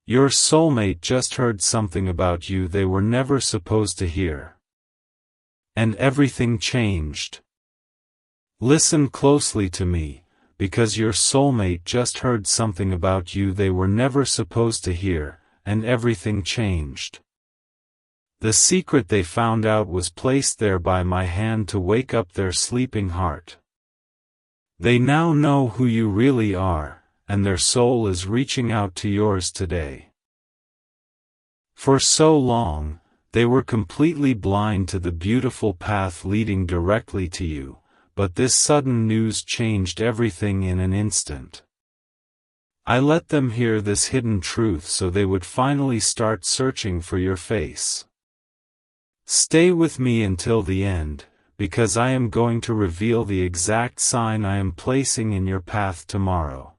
Your soulmate just heard something about you they were never supposed to hear. And everything changed. Listen closely to me, because your soulmate just heard something about you they were never supposed to hear, and everything changed. The secret they found out was placed there by my hand to wake up their sleeping heart. They now know who you really are, and their soul is reaching out to yours today. For so long, they were completely blind to the beautiful path leading directly to you, but this sudden news changed everything in an instant. I let them hear this hidden truth so they would finally start searching for your face. Stay with me until the end, because I am going to reveal the exact sign I am placing in your path tomorrow.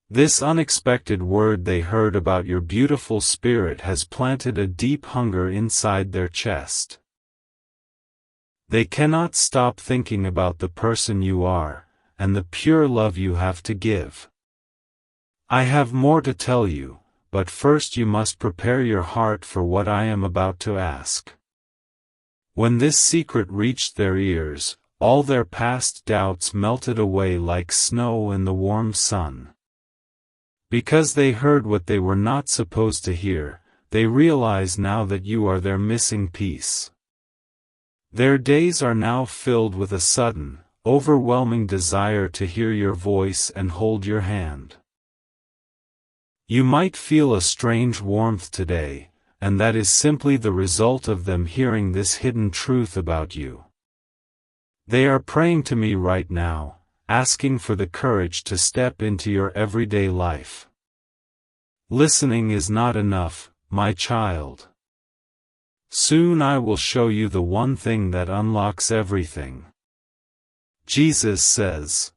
This unexpected word they heard about your beautiful spirit has planted a deep hunger inside their chest. They cannot stop thinking about the person you are, and the pure love you have to give. I have more to tell you, but first you must prepare your heart for what I am about to ask. When this secret reached their ears, all their past doubts melted away like snow in the warm sun. Because they heard what they were not supposed to hear, they realize now that you are their missing piece. Their days are now filled with a sudden, overwhelming desire to hear your voice and hold your hand. You might feel a strange warmth today, and that is simply the result of them hearing this hidden truth about you. They are praying to me right now, asking for the courage to step into your everyday life. Listening is not enough, my child. Soon I will show you the one thing that unlocks everything. Jesus says.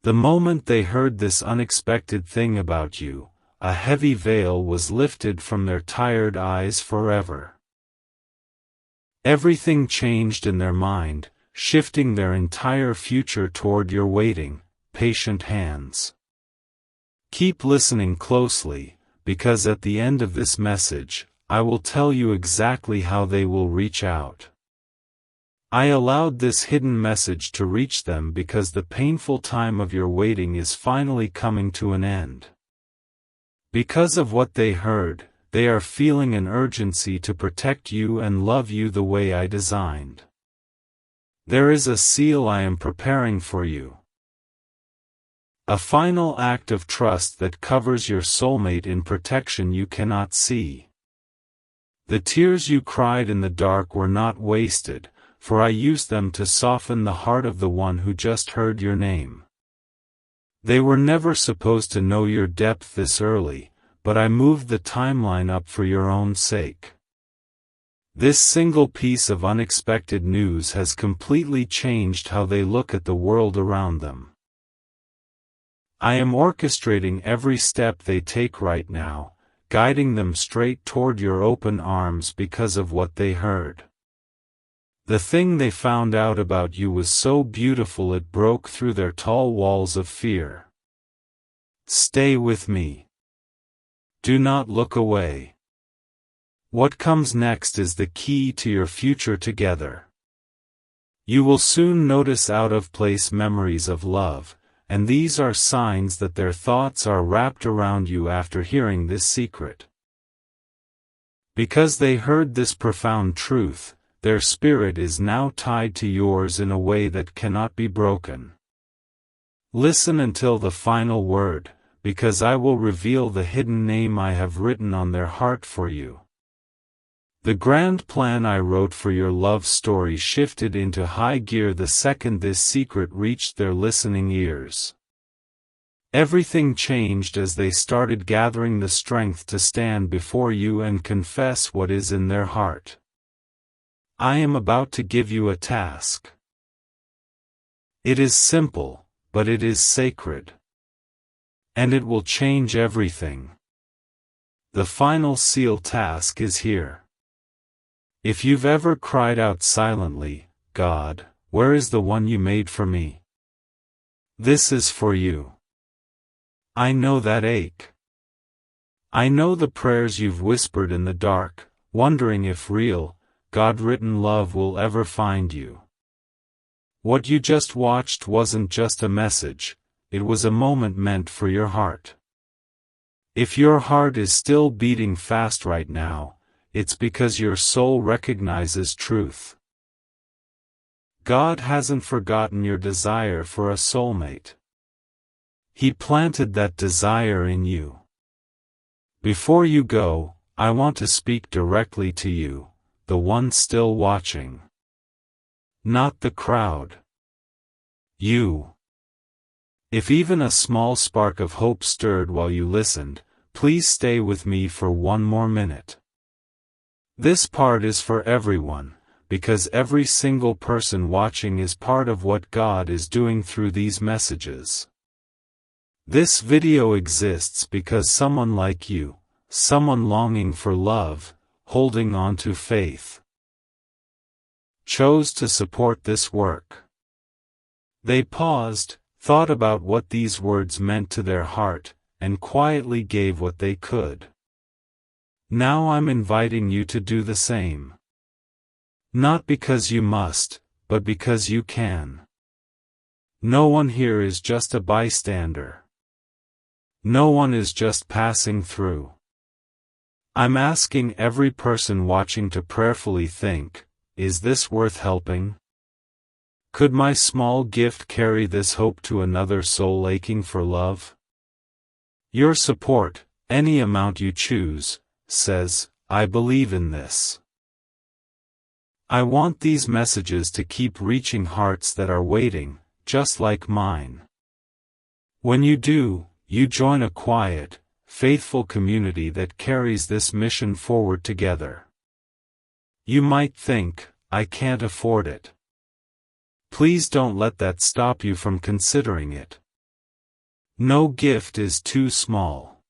The moment they heard this unexpected thing about you, a heavy veil was lifted from their tired eyes forever. Everything changed in their mind, shifting their entire future toward your waiting, patient hands. Keep listening closely, because at the end of this message, I will tell you exactly how they will reach out. I allowed this hidden message to reach them because the painful time of your waiting is finally coming to an end. Because of what they heard, they are feeling an urgency to protect you and love you the way I designed. There is a seal I am preparing for you. A final act of trust that covers your soulmate in protection you cannot see. The tears you cried in the dark were not wasted, for I used them to soften the heart of the one who just heard your name. They were never supposed to know your depth this early, but I moved the timeline up for your own sake. This single piece of unexpected news has completely changed how they look at the world around them. I am orchestrating every step they take right now, guiding them straight toward your open arms because of what they heard. The thing they found out about you was so beautiful it broke through their tall walls of fear. Stay with me. Do not look away. What comes next is the key to your future together. You will soon notice out-of-place memories of love, and these are signs that their thoughts are wrapped around you after hearing this secret. Because they heard this profound truth, their spirit is now tied to yours in a way that cannot be broken. Listen until the final word, because I will reveal the hidden name I have written on their heart for you. The grand plan I wrote for your love story shifted into high gear the second this secret reached their listening ears. Everything changed as they started gathering the strength to stand before you and confess what is in their heart. I am about to give you a task. It is simple, but it is sacred. And it will change everything. The final seal task is here. If you've ever cried out silently, God, where is the one you made for me? This is for you. I know that ache. I know the prayers you've whispered in the dark, wondering if real, God-written love will ever find you. What you just watched wasn't just a message, it was a moment meant for your heart. If your heart is still beating fast right now, it's because your soul recognizes truth. God hasn't forgotten your desire for a soulmate. He planted that desire in you. Before you go, I want to speak directly to you, the one still watching. Not the crowd. You. If even a small spark of hope stirred while you listened, please stay with me for one more minute. This part is for everyone, because every single person watching is part of what God is doing through these messages. This video exists because someone like you, someone longing for love, holding on to faith, chose to support this work. They paused, thought about what these words meant to their heart, and quietly gave what they could. Now I'm inviting you to do the same. Not because you must, but because you can. No one here is just a bystander. No one is just passing through. I'm asking every person watching to prayerfully think, is this worth helping? Could my small gift carry this hope to another soul aching for love? Your support, any amount you choose, says, I believe in this. I want these messages to keep reaching hearts that are waiting, just like mine. When you do, you join a quiet, faithful community that carries this mission forward together. You might think, I can't afford it. Please don't let that stop you from considering it. No gift is too small.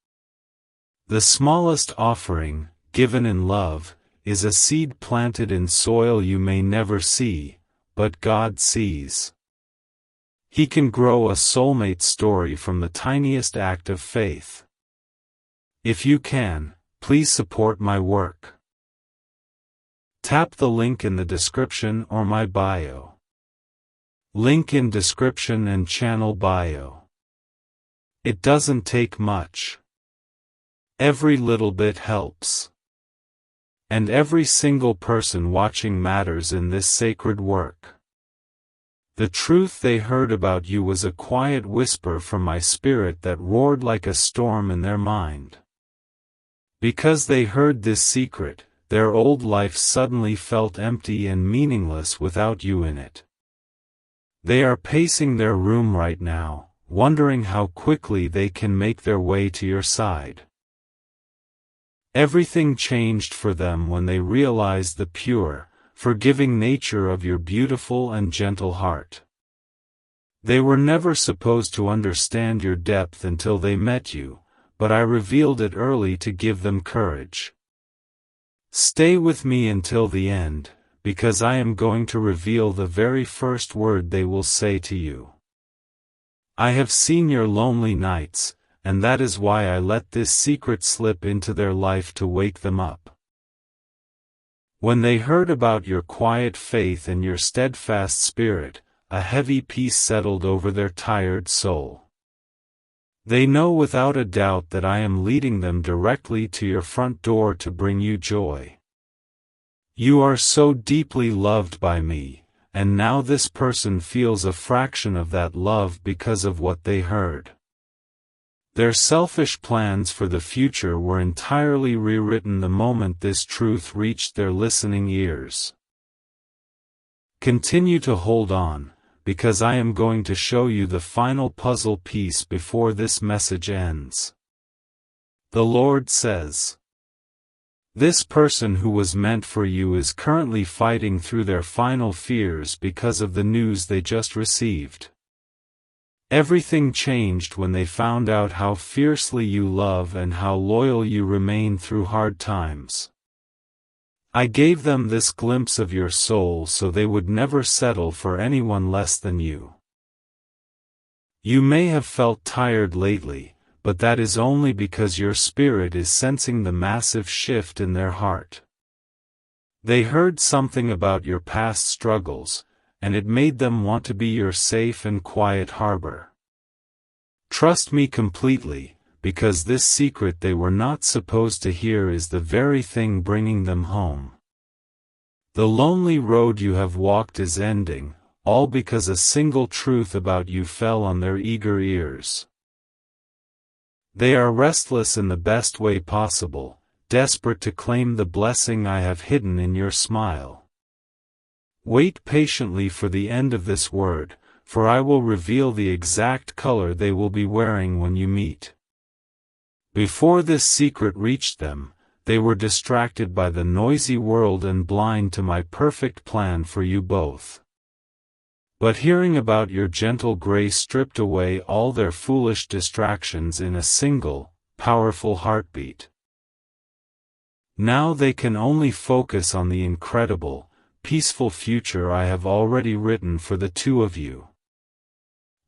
The smallest offering, given in love, is a seed planted in soil you may never see, but God sees. He can grow a soulmate story from the tiniest act of faith. If you can, please support my work. Tap the link in the description or my bio. Link in description and channel bio. It doesn't take much. Every little bit helps. And every single person watching matters in this sacred work. The truth they heard about you was a quiet whisper from my spirit that roared like a storm in their mind. Because they heard this secret, their old life suddenly felt empty and meaningless without you in it. They are pacing their room right now, wondering how quickly they can make their way to your side. Everything changed for them when they realized the pure, forgiving nature of your beautiful and gentle heart. They were never supposed to understand your depth until they met you, but I revealed it early to give them courage. Stay with me until the end, because I am going to reveal the very first word they will say to you. I have seen your lonely nights, and that is why I let this secret slip into their life to wake them up. When they heard about your quiet faith and your steadfast spirit, a heavy peace settled over their tired soul. They know without a doubt that I am leading them directly to your front door to bring you joy. You are so deeply loved by me, and now this person feels a fraction of that love because of what they heard. Their selfish plans for the future were entirely rewritten the moment this truth reached their listening ears. Continue to hold on, because I am going to show you the final puzzle piece before this message ends. The Lord says, this person who was meant for you is currently fighting through their final fears because of the news they just received. Everything changed when they found out how fiercely you love and how loyal you remain through hard times. I gave them this glimpse of your soul so they would never settle for anyone less than you. You may have felt tired lately, but that is only because your spirit is sensing the massive shift in their heart. They heard something about your past struggles, and it made them want to be your safe and quiet harbor. Trust me completely, because this secret they were not supposed to hear is the very thing bringing them home. The lonely road you have walked is ending, all because a single truth about you fell on their eager ears. They are restless in the best way possible, desperate to claim the blessing I have hidden in your smile. Wait patiently for the end of this word, for I will reveal the exact color they will be wearing when you meet. Before this secret reached them, they were distracted by the noisy world and blind to my perfect plan for you both. But hearing about your gentle grace stripped away all their foolish distractions in a single, powerful heartbeat. Now they can only focus on the incredible, peaceful future I have already written for the two of you.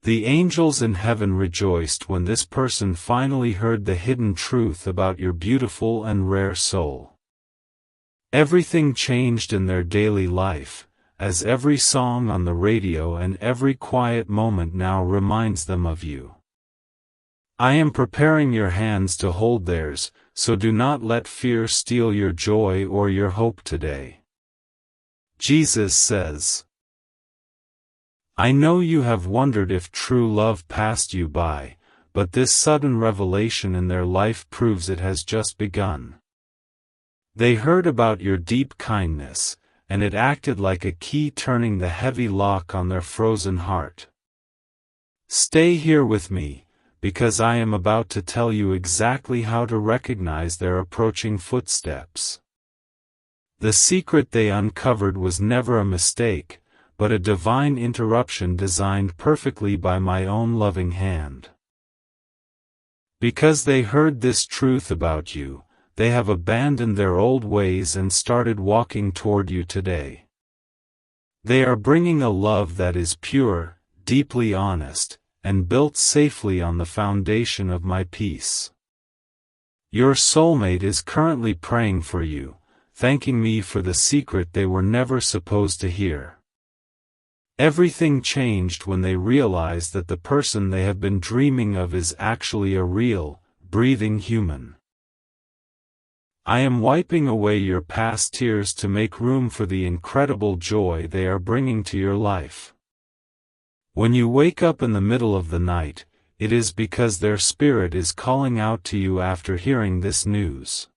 The angels in heaven rejoiced when this person finally heard the hidden truth about your beautiful and rare soul. Everything changed in their daily life, as every song on the radio and every quiet moment now reminds them of you. I am preparing your hands to hold theirs, so do not let fear steal your joy or your hope today. Jesus says, I know you have wondered if true love passed you by, but this sudden revelation in their life proves it has just begun. They heard about your deep kindness, and it acted like a key turning the heavy lock on their frozen heart. Stay here with me, because I am about to tell you exactly how to recognize their approaching footsteps. The secret they uncovered was never a mistake, but a divine interruption designed perfectly by my own loving hand. Because they heard this truth about you, they have abandoned their old ways and started walking toward you today. They are bringing a love that is pure, deeply honest, and built safely on the foundation of my peace. Your soulmate is currently praying for you, thanking me for the secret they were never supposed to hear. Everything changed when they realized that the person they have been dreaming of is actually a real, breathing human. I am wiping away your past tears to make room for the incredible joy they are bringing to your life. When you wake up in the middle of the night, it is because their spirit is calling out to you after hearing this news.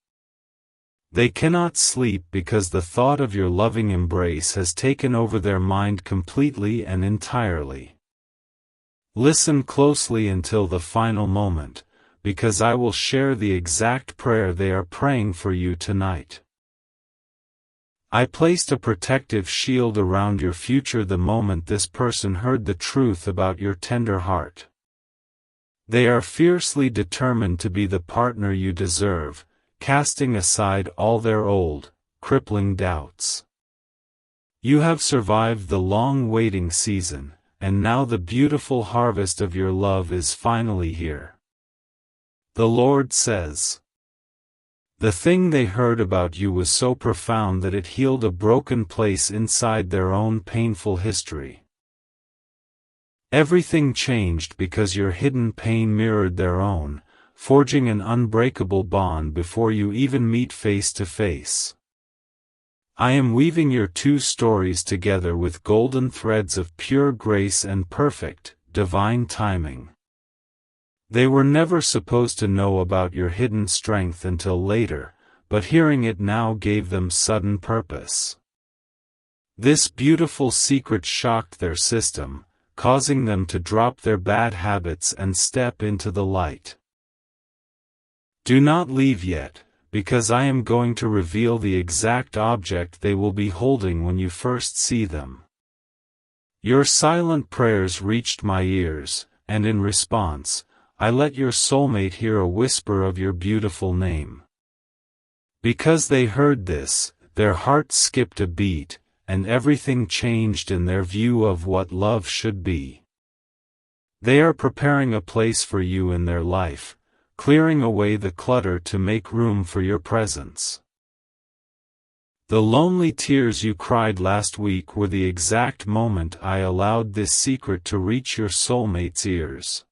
They cannot sleep because the thought of your loving embrace has taken over their mind completely and entirely. Listen closely until the final moment, because I will share the exact prayer they are praying for you tonight. I placed a protective shield around your future the moment this person heard the truth about your tender heart. They are fiercely determined to be the partner you deserve, casting aside all their old, crippling doubts. You have survived the long waiting season, and now the beautiful harvest of your love is finally here. The Lord says, the thing they heard about you was so profound that it healed a broken place inside their own painful history. Everything changed because your hidden pain mirrored their own, forging an unbreakable bond before you even meet face to face. I am weaving your two stories together with golden threads of pure grace and perfect, divine timing. They were never supposed to know about your hidden strength until later, but hearing it now gave them sudden purpose. This beautiful secret shocked their system, causing them to drop their bad habits and step into the light. Do not leave yet, because I am going to reveal the exact object they will be holding when you first see them. Your silent prayers reached my ears, and in response, I let your soulmate hear a whisper of your beautiful name. Because they heard this, their hearts skipped a beat, and everything changed in their view of what love should be. They are preparing a place for you in their life, clearing away the clutter to make room for your presence. The lonely tears you cried last week were the exact moment I allowed this secret to reach your soulmate's ears.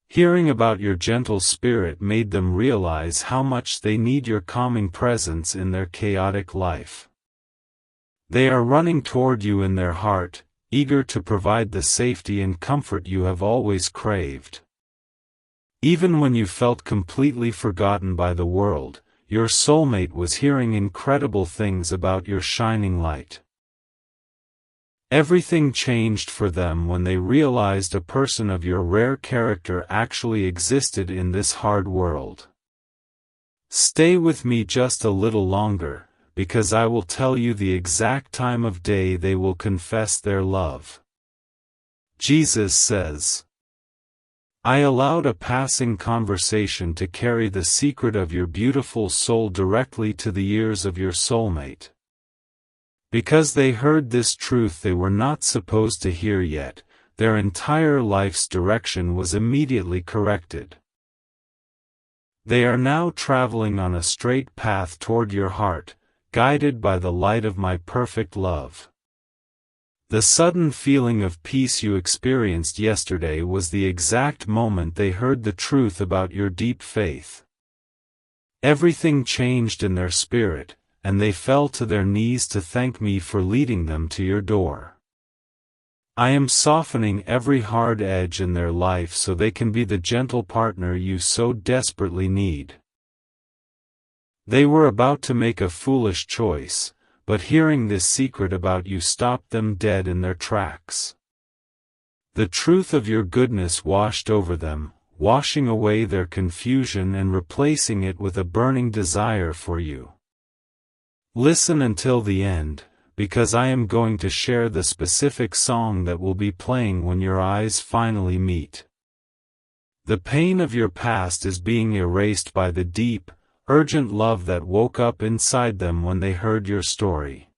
Hearing about your gentle spirit made them realize how much they need your calming presence in their chaotic life. They are running toward you in their heart, eager to provide the safety and comfort you have always craved. Even when you felt completely forgotten by the world, your soulmate was hearing incredible things about your shining light. Everything changed for them when they realized a person of your rare character actually existed in this hard world. Stay with me just a little longer, because I will tell you the exact time of day they will confess their love. Jesus says, I allowed a passing conversation to carry the secret of your beautiful soul directly to the ears of your soulmate. Because they heard this truth they were not supposed to hear yet, their entire life's direction was immediately corrected. They are now traveling on a straight path toward your heart, guided by the light of my perfect love. The sudden feeling of peace you experienced yesterday was the exact moment they heard the truth about your deep faith. Everything changed in their spirit, and they fell to their knees to thank me for leading them to your door. I am softening every hard edge in their life so they can be the gentle partner you so desperately need. They were about to make a foolish choice, but hearing this secret about you stopped them dead in their tracks. The truth of your goodness washed over them, washing away their confusion and replacing it with a burning desire for you. Listen until the end, because I am going to share the specific song that will be playing when your eyes finally meet. The pain of your past is being erased by the deep, urgent love that woke up inside them when they heard your story.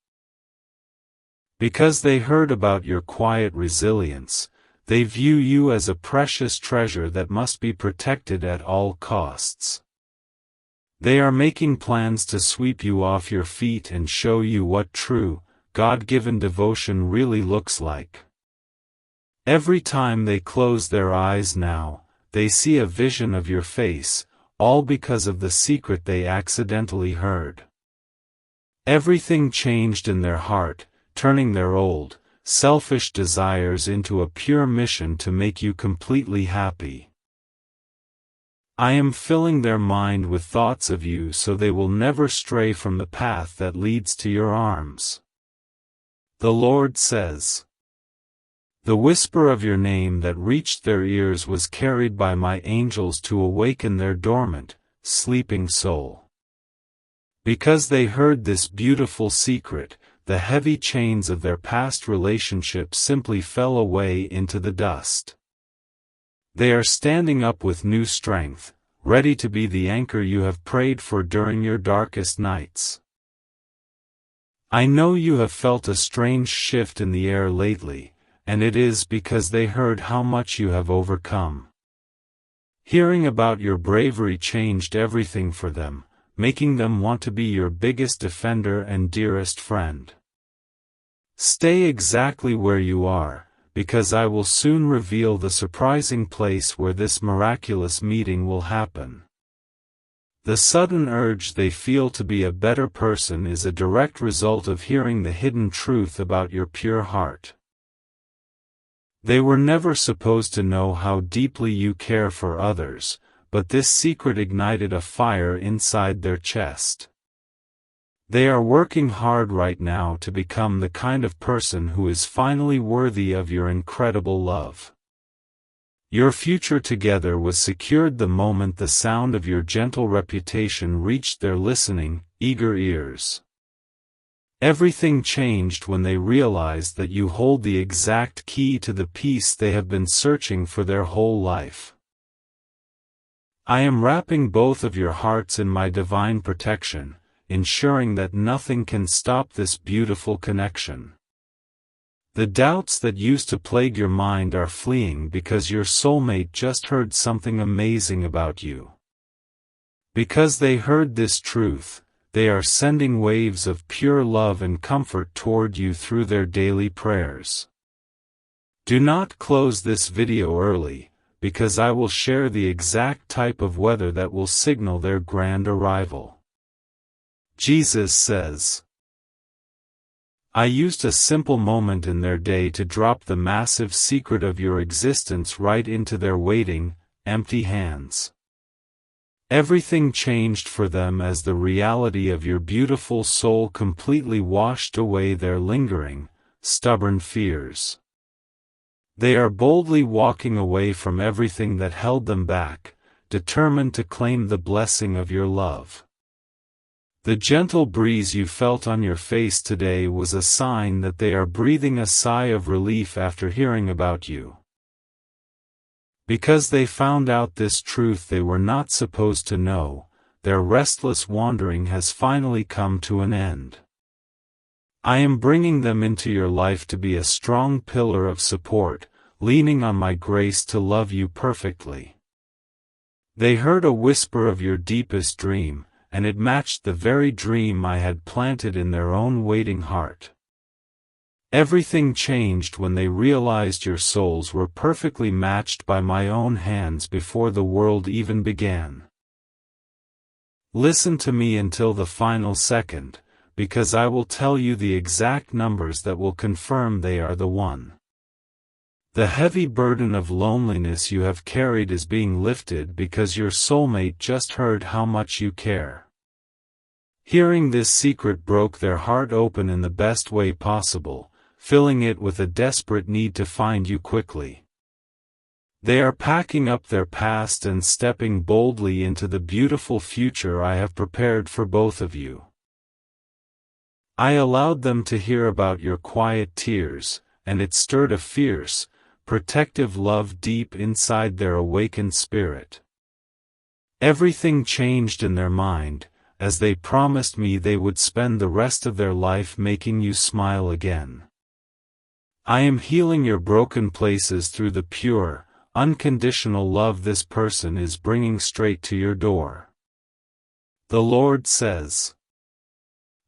Because they heard about your quiet resilience, they view you as a precious treasure that must be protected at all costs. They are making plans to sweep you off your feet and show you what true, God-given devotion really looks like. Every time they close their eyes now, they see a vision of your face, all because of the secret they accidentally heard. Everything changed in their heart, turning their old, selfish desires into a pure mission to make you completely happy. I am filling their mind with thoughts of you so they will never stray from the path that leads to your arms. The Lord says, the whisper of your name that reached their ears was carried by my angels to awaken their dormant, sleeping soul. Because they heard this beautiful secret, the heavy chains of their past relationships simply fell away into the dust. They are standing up with new strength, ready to be the anchor you have prayed for during your darkest nights. I know you have felt a strange shift in the air lately, and it is because they heard how much you have overcome. Hearing about your bravery changed everything for them, making them want to be your biggest defender and dearest friend. Stay exactly where you are, because I will soon reveal the surprising place where this miraculous meeting will happen. The sudden urge they feel to be a better person is a direct result of hearing the hidden truth about your pure heart. They were never supposed to know how deeply you care for others, but this secret ignited a fire inside their chest. They are working hard right now to become the kind of person who is finally worthy of your incredible love. Your future together was secured the moment the sound of your gentle reputation reached their listening, eager ears. Everything changed when they realized that you hold the exact key to the peace they have been searching for their whole life. I am wrapping both of your hearts in my divine protection, ensuring that nothing can stop this beautiful connection. The doubts that used to plague your mind are fleeing because your soulmate just heard something amazing about you. Because they heard this truth, they are sending waves of pure love and comfort toward you through their daily prayers. Do not close this video early, because I will share the exact type of weather that will signal their grand arrival. Jesus says, I used a simple moment in their day to drop the massive secret of your existence right into their waiting, empty hands. Everything changed for them as the reality of your beautiful soul completely washed away their lingering, stubborn fears. They are boldly walking away from everything that held them back, determined to claim the blessing of your love. The gentle breeze you felt on your face today was a sign that they are breathing a sigh of relief after hearing about you. Because they found out this truth they were not supposed to know, their restless wandering has finally come to an end. I am bringing them into your life to be a strong pillar of support, leaning on my grace to love you perfectly. They heard a whisper of your deepest dream, and it matched the very dream I had planted in their own waiting heart. Everything changed when they realized your souls were perfectly matched by my own hands before the world even began. Listen to me until the final second, because I will tell you the exact numbers that will confirm they are the one. The heavy burden of loneliness you have carried is being lifted because your soulmate just heard how much you care. Hearing this secret broke their heart open in the best way possible, filling it with a desperate need to find you quickly. They are packing up their past and stepping boldly into the beautiful future I have prepared for both of you. I allowed them to hear about your quiet tears, and it stirred a fierce, protective love deep inside their awakened spirit. Everything changed in their mind, as they promised me they would spend the rest of their life making you smile again. I am healing your broken places through the pure, unconditional love this person is bringing straight to your door. The Lord says,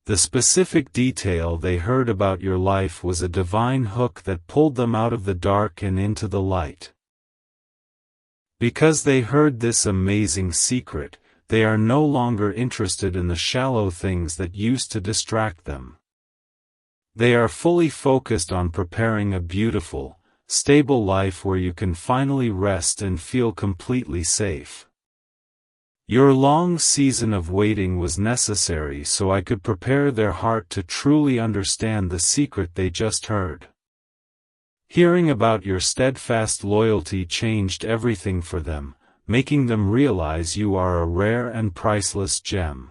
the specific detail they heard about your life was a divine hook that pulled them out of the dark and into the light. Because they heard this amazing secret, they are no longer interested in the shallow things that used to distract them. They are fully focused on preparing a beautiful, stable life where you can finally rest and feel completely safe. Your long season of waiting was necessary so I could prepare their heart to truly understand the secret they just heard. Hearing about your steadfast loyalty changed everything for them, making them realize you are a rare and priceless gem.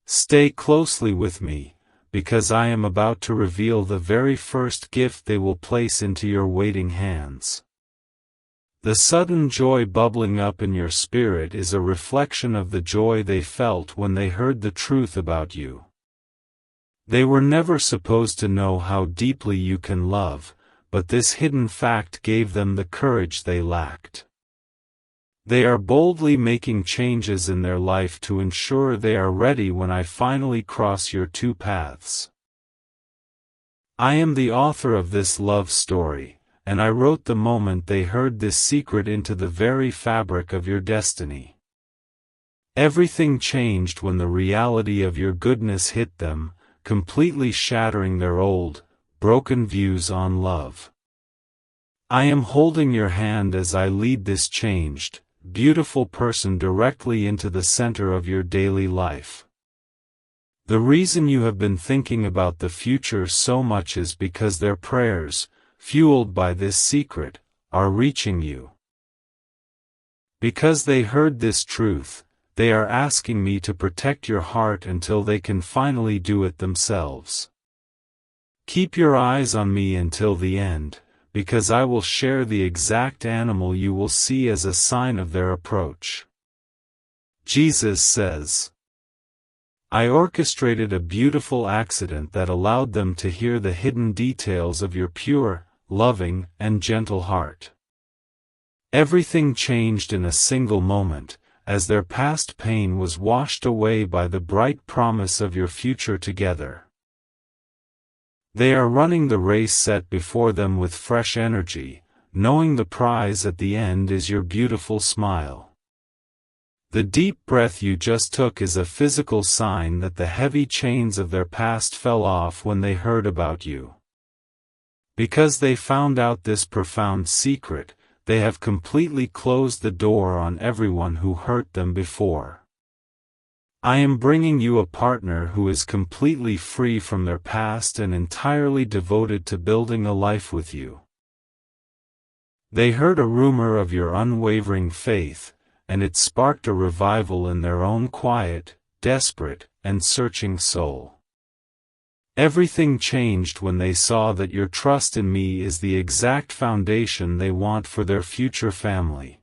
Stay closely with me, because I am about to reveal the very first gift they will place into your waiting hands. The sudden joy bubbling up in your spirit is a reflection of the joy they felt when they heard the truth about you. They were never supposed to know how deeply you can love, but this hidden fact gave them the courage they lacked. They are boldly making changes in their life to ensure they are ready when I finally cross your two paths. I am the author of this love story, and I wrote the moment they heard this secret into the very fabric of your destiny. Everything changed when the reality of your goodness hit them, completely shattering their old, broken views on love. I am holding your hand as I lead this changed, beautiful person directly into the center of your daily life. The reason you have been thinking about the future so much is because their prayers, fueled by this secret, are reaching you. Because they heard this truth, they are asking me to protect your heart until they can finally do it themselves. Keep your eyes on me until the end, because I will share the exact animal you will see as a sign of their approach. Jesus says, I orchestrated a beautiful accident that allowed them to hear the hidden details of your pure, loving, and gentle heart. Everything changed in a single moment, as their past pain was washed away by the bright promise of your future together. They are running the race set before them with fresh energy, knowing the prize at the end is your beautiful smile. The deep breath you just took is a physical sign that the heavy chains of their past fell off when they heard about you. Because they found out this profound secret, they have completely closed the door on everyone who hurt them before. I am bringing you a partner who is completely free from their past and entirely devoted to building a life with you. They heard a rumor of your unwavering faith, and it sparked a revival in their own quiet, desperate, and searching soul. Everything changed when they saw that your trust in me is the exact foundation they want for their future family.